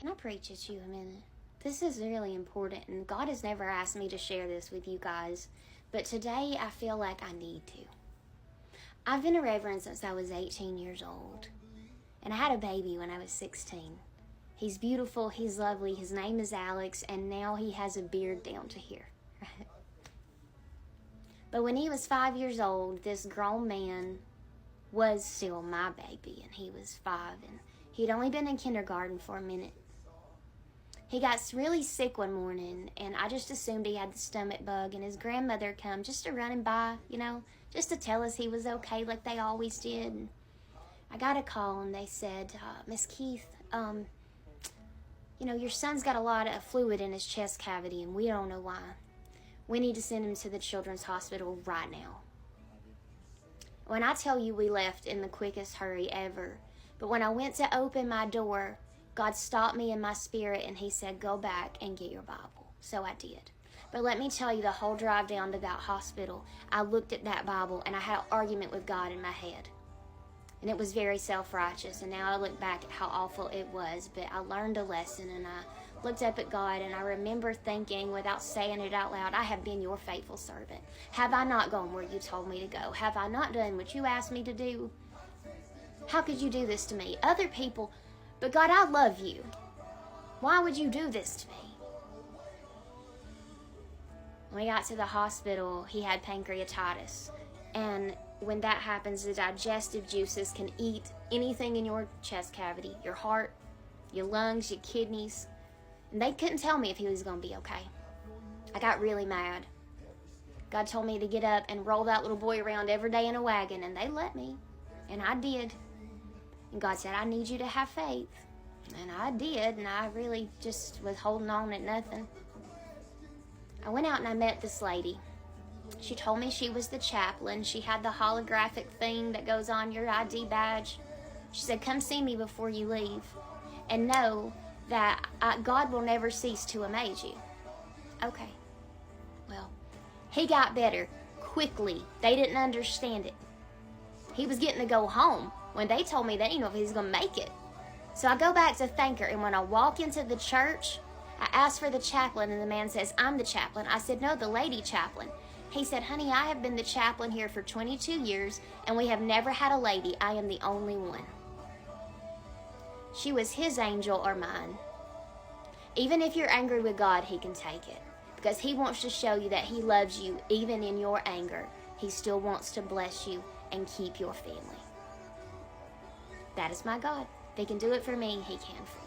Can I preach at you a minute? This is really important, and God has never asked me to share this with you guys, but today I feel like I need to. I've been a reverend since I was 18 years old, and I had a baby when I was 16. He's beautiful, he's lovely, his name is Alex, and now he has a beard down to here. But when he was 5 years old, this grown man was still my baby, and he was 5, and he'd only been in kindergarten for a minute. He got really sick one morning, and I just assumed he had the stomach bug, and his grandmother come just to run him by, just to tell us he was okay like they always did. And I got a call, and they said, Miss Keith, your son's got a lot of fluid in his chest cavity, and we don't know why. We need to send him to the children's hospital right now. When I tell you we left in the quickest hurry ever, but when I went to open my door, God stopped me in my spirit, and he said, go back and get your Bible. So I did. But let me tell you, the whole drive down to that hospital, I looked at that Bible, and I had an argument with God in my head. And it was very self-righteous, and now I look back at how awful it was, but I learned a lesson, and I looked up at God, and I remember thinking, without saying it out loud, I have been your faithful servant. Have I not gone where you told me to go? Have I not done what you asked me to do? How could you do this to me? Other people... But God, I love you. Why would you do this to me? When we got to the hospital, he had pancreatitis. And when that happens, the digestive juices can eat anything in your chest cavity, your heart, your lungs, your kidneys. And they couldn't tell me if he was going to be okay. I got really mad. God told me to get up and roll that little boy around every day in a wagon, and they let me. And I did. And God said, I need you to have faith. And I did, and I really just was holding on at nothing. I went out and I met this lady. She told me she was the chaplain. She had the holographic thing that goes on your ID badge. She said, come see me before you leave, and know that God will never cease to amaze you. Okay. Well, he got better quickly. They didn't understand it. He was getting to go home when they told me they didn't know if he was going to make it. So I go back to thank her, and when I walk into the church, I ask for the chaplain, and the man says, I'm the chaplain. I said, no, the lady chaplain. He said, honey, I have been the chaplain here for 22 years, and we have never had a lady. I am the only one. She was his angel or mine. Even if you're angry with God, he can take it, because he wants to show you that he loves you even in your anger. He still wants to bless you and keep your family. That is my God. If he can do it for me, he can for you.